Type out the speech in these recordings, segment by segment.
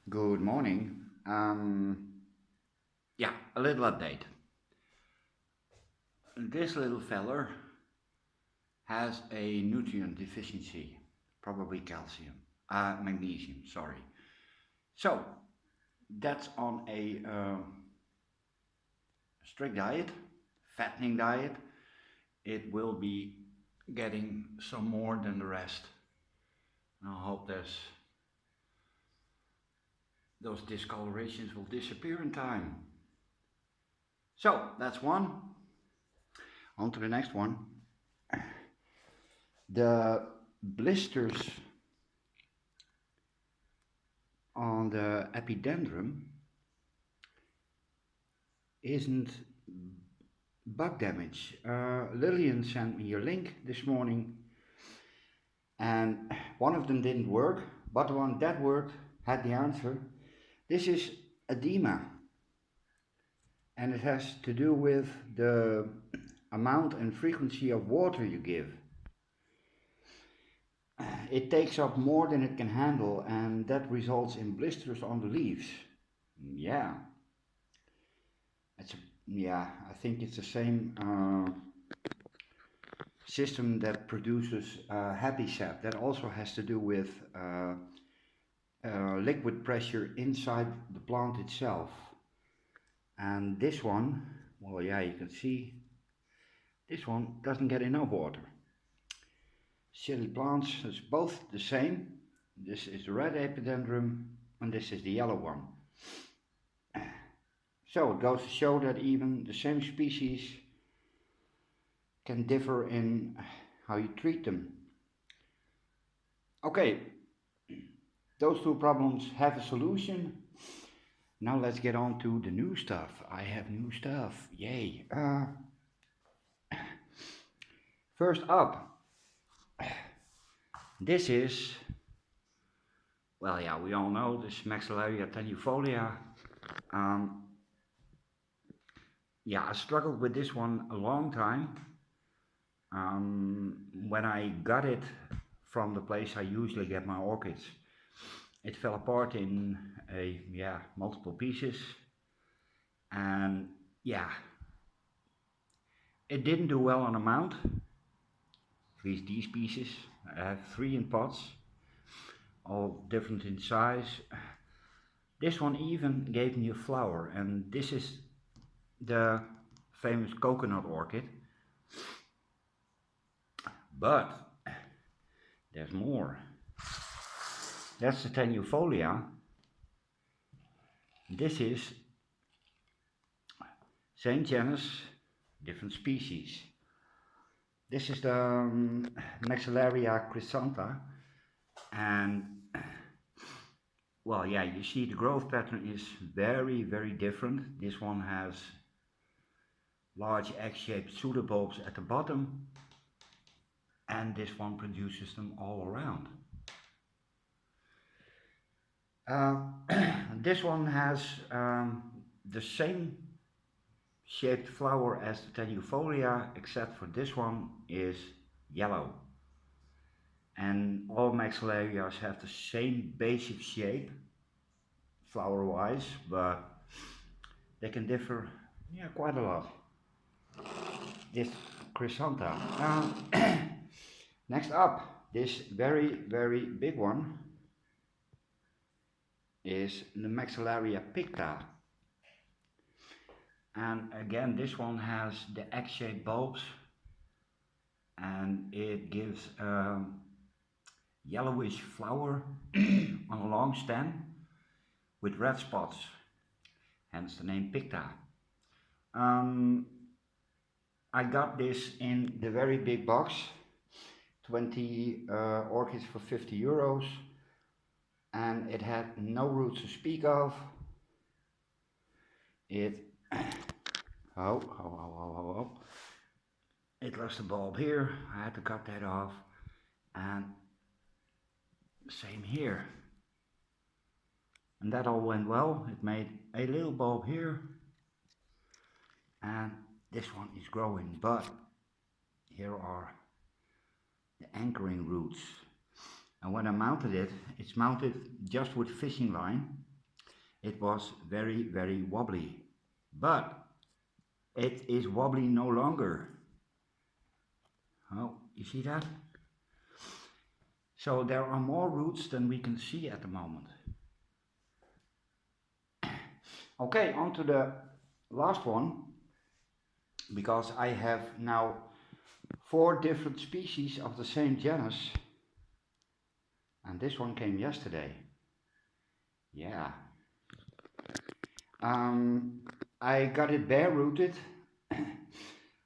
Good morning. Yeah, a little update. This little feller has a nutrient deficiency, probably calcium, magnesium, sorry. So that's on a strict diet, fattening diet. It will be getting some more than the rest. I hope those discolorations will disappear in time. So that's one. On to the next one. The blisters on the epidendrum isn't bug damage. Lillian sent me a link this morning, and one of them didn't work, but the one that worked had the answer. This is edema, and it has to do with the amount and frequency of water you give. It takes up more than it can handle, and that results in blisters on the leaves. Yeah, it's a, yeah. I think it's the same system that produces happy sap. That also has to do with liquid pressure inside the plant itself. And this one, well, yeah, you can see this one doesn't get enough water. Silly plants, it's both the same. This is the red epidendrum, and this is the yellow one. So it goes to show that even the same species can differ in how you treat them. Okay, those two problems have a solution. Now let's get on to the new stuff. I have new stuff, yay. First up, this is, well, yeah, we all know this Maxillaria tenuifolia. Yeah, I struggled with this one a long time. When I got it from the place I usually get my orchids, it fell apart in multiple pieces, and yeah, it didn't do well on a mount. At least these pieces. I have 3 in pots, all different in size. This one even gave me a flower, and this is the famous coconut orchid. But there's more. That's the tenuifolia. This is same genus, different species. This is the Maxillaria chrysantha, and well, yeah, you see the growth pattern is very, very different. This one has large egg-shaped pseudobulbs at the bottom, and this one produces them all around. This one has the same shaped flower as the tenuifolia, except for this one is yellow. And all maxillarias have the same basic shape, flower wise, but they can differ quite a lot. This chrysantha. Next up, this very, very big one is the Maxillaria picta. And again, this one has the egg-shaped bulbs, and it gives yellowish flower on a long stem with red spots, hence the name picta. I got this in the very big box, 20 orchids for 50 euros, and it had no roots to speak of. It it lost a bulb here. I had to cut that off, and same here. And that all went well. It made a little bulb here, and this one is growing, but here are the anchoring roots. And when I mounted it, it's mounted just with fishing line, it was very, very wobbly. But it is wobbly no longer. Oh, you see that? So there are more roots than we can see at the moment. Okay, on to the last one, because I have now 4 different species of the same genus, and this one came yesterday. Yeah. I got it bare rooted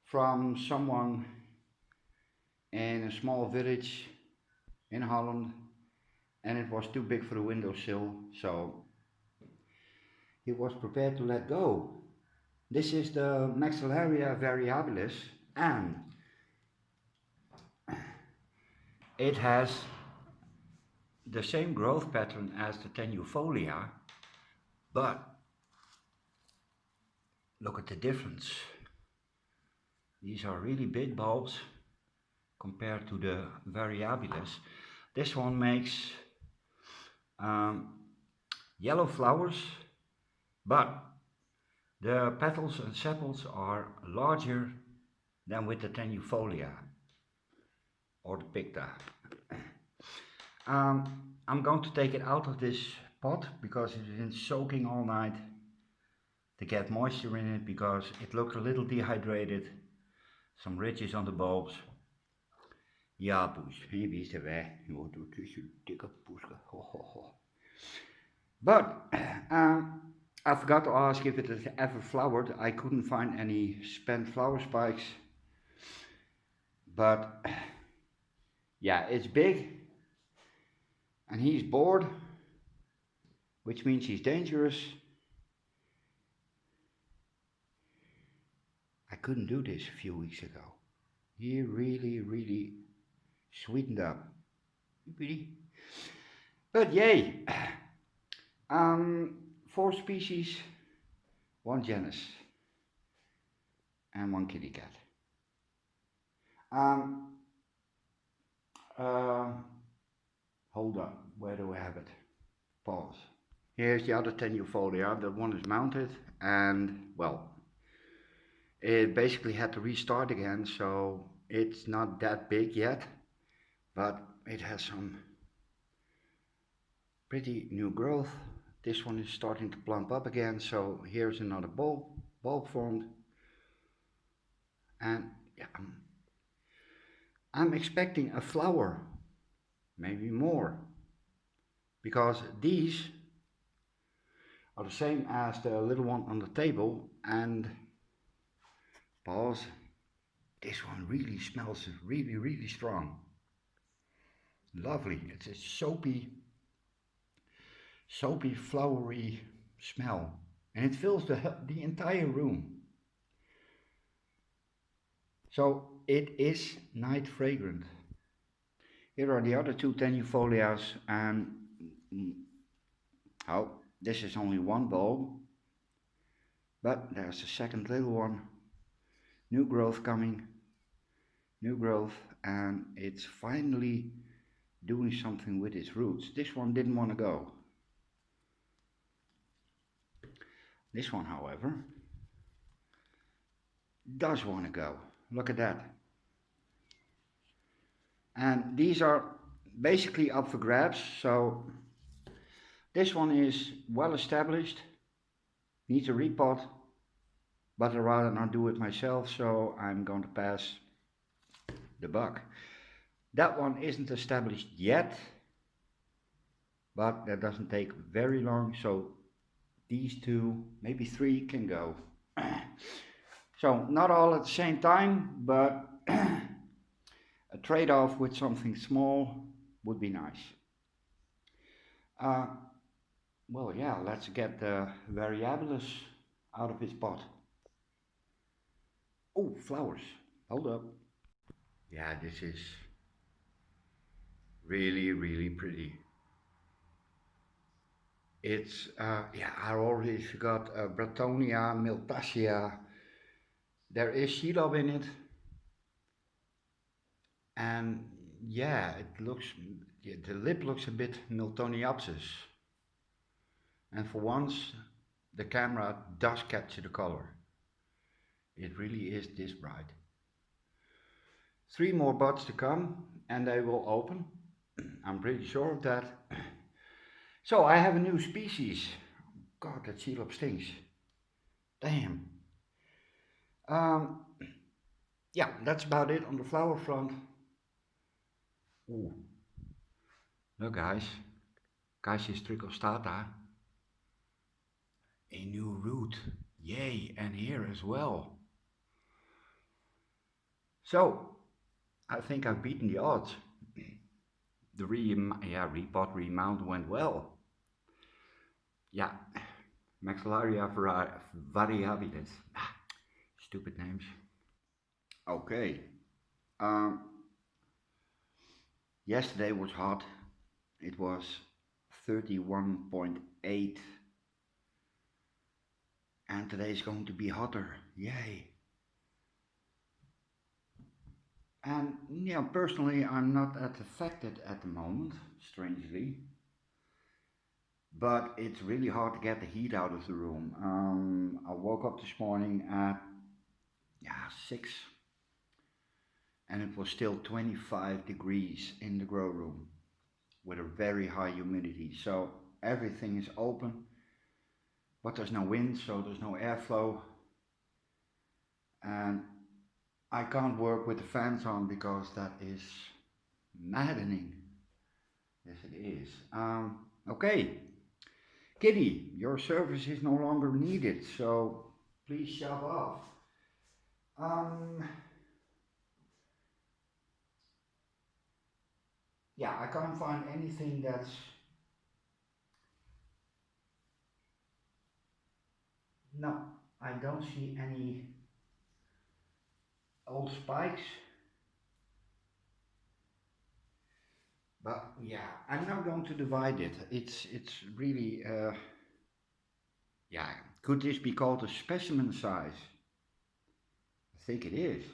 from someone in a small village in Holland, and it was too big for the windowsill, so he was prepared to let go. This is the Maxillaria Variabilis, and it has the same growth pattern as the tenuifolia, but look at the difference. These are really big bulbs compared to the Variabilis. This one makes yellow flowers, but the petals and sepals are larger than with the tenuifolia or the picta. I'm going to take it out of this pot because it's been soaking all night to get moisture in it, because it looked a little dehydrated. Some ridges on the bulbs. Ja, poes, wie is er weg? Het is een dikke poeske. But I forgot to ask if it has ever flowered. I couldn't find any spent flower spikes. But yeah, it's big. And he's bored, which means he's dangerous. I couldn't do this a few weeks ago. He really sweetened up. But yay! 4 species, 1 genus, and 1 kitty cat. Hold up, where do I have it? Pause. Here's the other tenuifolia. That one is mounted, and well, it basically had to restart again, so it's not that big yet, but it has some pretty new growth. This one is starting to plump up again, so here's another bulb formed, and yeah, I'm expecting a flower, maybe more, because these are the same as the little one on the table. And pause, this one really smells really strong. Lovely. It's a soapy flowery smell, and it fills the entire room. So it is night fragrant. Here are the other 2 tenuifolias, and oh, this is only 1 bulb, but there's a second little one. New growth coming, new growth, and it's finally doing something with its roots. This one didn't want to go. This one, however, does want to go. Look at that. And these are basically up for grabs. So this one is well established, needs a repot, but I'd rather not do it myself, so I'm going to pass the buck. That one isn't established yet, but that doesn't take very long, so these 2, maybe 3 can go. So not all at the same time, but a trade-off with something small would be nice. Well, yeah, let's get the Variabilis out of its pot. Oh, flowers. Hold up. Yeah, this is really pretty. It's, yeah, I already forgot Bretonia, Miltassia. There is shelob in it. And yeah, it looks, the lip looks a bit Miltoniopsis. And for once, the camera does capture the color. It really is this bright. 3 more buds to come and they will open. I'm pretty sure of that. So I have a new species. God, that tulip stinks. Damn. Um, yeah, that's about it on the flower front. Ooh, look guys. Caesius trichostata. A new root. Yay, and here as well. So, I think I've beaten the odds. The repot remount went well. Yeah, Maxillaria Variabilis. Stupid names. Okay. Um, Yesterday was hot. It was 31.8. And today is going to be hotter. Yay. And yeah, personally, I'm not that affected at the moment, strangely. But it's really hard to get the heat out of the room. I woke up this morning at 6 and it was still 25 degrees in the grow room with a very high humidity. So everything is open, but there's no wind, so there's no airflow. And I can't work with the fans on because that is maddening. Yes, it is. Okay, Kitty, your service is no longer needed, so please shove off. Yeah, I can't find anything that's... No, I don't see any old spikes. But yeah, I'm now going to divide it. It's really, yeah, could this be called a specimen size? I think it is.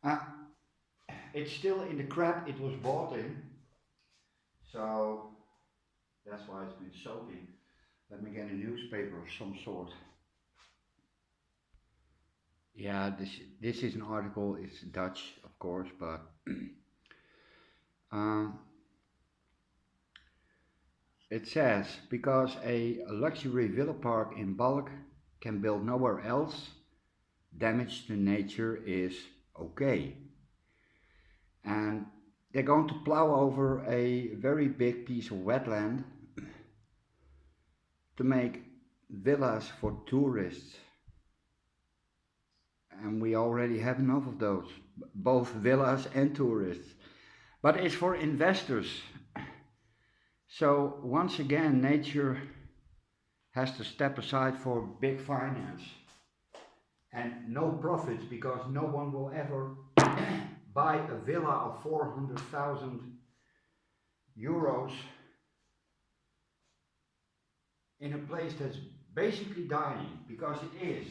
Uh, it's still in the crap it was bought in, so that's why it's been soaking. Let me get a newspaper of some sort. Yeah, this is an article. It's Dutch, of course, but um, it says because a luxury villa park in bulk can build nowhere else, damage to nature is okay. And they're going to plow over a very big piece of wetland to make villas for tourists. And we already have enough of those, both villas and tourists. But it's for investors. So once again, nature has to step aside for big finance and no profits because no one will ever buy a villa of 400,000 euros in a place that's basically dying, because it is.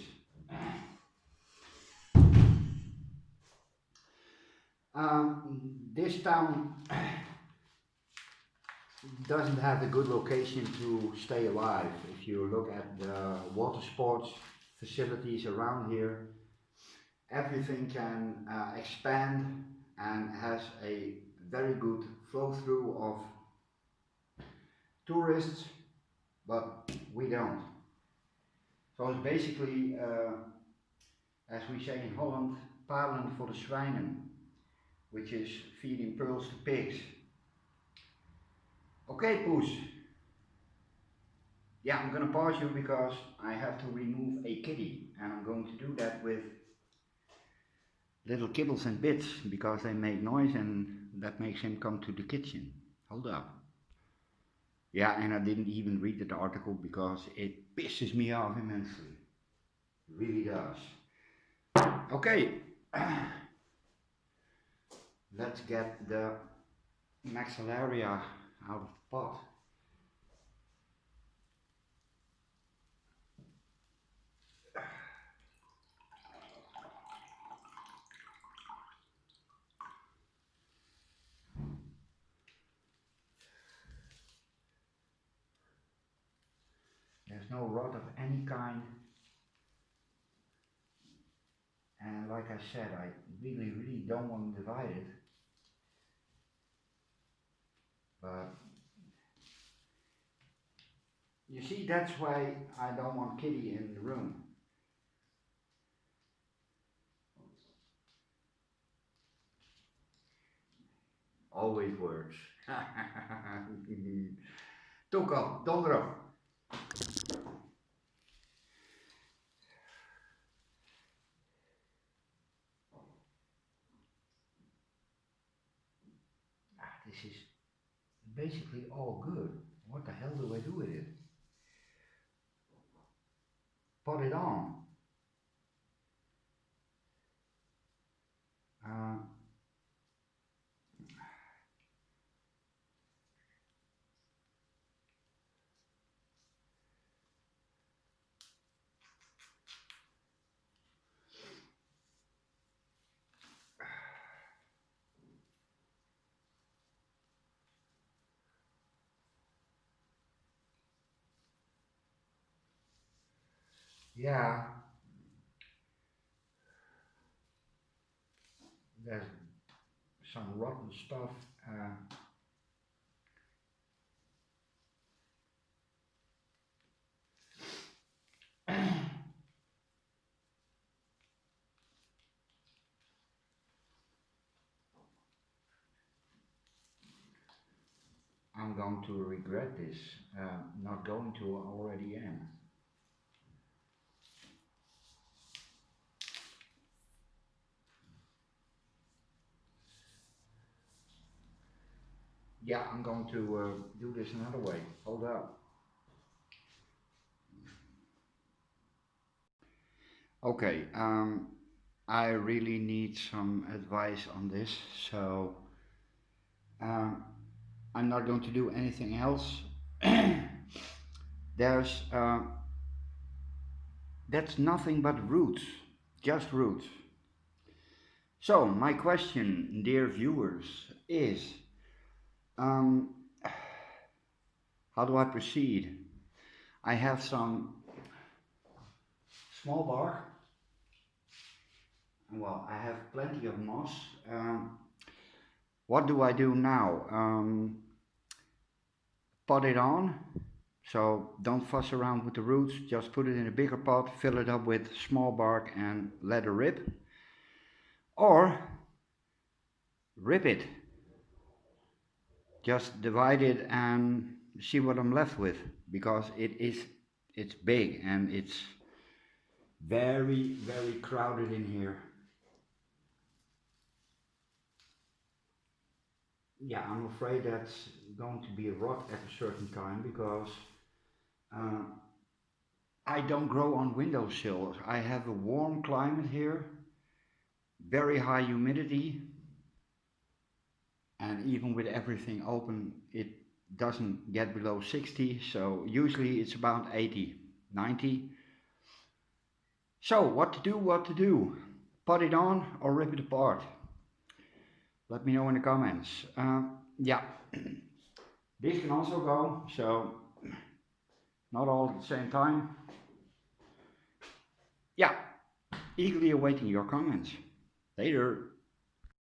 This town doesn't have a good location to stay alive. If you look at the water sports facilities around here, everything can expand and has a very good flow through of tourists, but we don't. So it's basically, as we say in Holland, palen voor de zwijnen, which is feeding pearls to pigs. Okay, Poes. Yeah, I'm gonna pause you because I have to remove a kitty, and I'm going to do that with little kibbles and bits because they make noise and that makes him come to the kitchen. Hold up. Yeah, and I didn't even read the article because it pisses me off immensely. It really does. Okay, let's get the Maxillaria out of the pot. There's no rot of any kind. And like I said, I really don't want to divide it. But you see, that's why I don't want Kitty in the room. Always works. Toekom, donder op. This is basically all good. What the hell do I do with it? Put it on. Uh, yeah, there's some rotten stuff. I'm going to regret this. Not going to already am. Yeah, I'm going to do this another way. Hold up. Okay, I really need some advice on this, so um, I'm not going to do anything else. There's that's nothing but roots, just roots. So my question, dear viewers, is um, how do I proceed? I have some small bark. Well, I have plenty of moss. What do I do now? Pot it on. So don't fuss around with the roots, just put it in a bigger pot, fill it up with small bark and let it rip. Or rip it. Just divide it and see what I'm left with, because it's big and it's very crowded in here. Yeah, I'm afraid that's going to be a rot at a certain time because uh, I don't grow on windowsills. I have a warm climate here, very high humidity, and even with everything open, it doesn't get below 60, so usually it's about 80, 90. So what to do? Put it on or rip it apart? Let me know in the comments. Yeah, this can also go, so not all at the same time. Yeah, eagerly awaiting your comments. Later.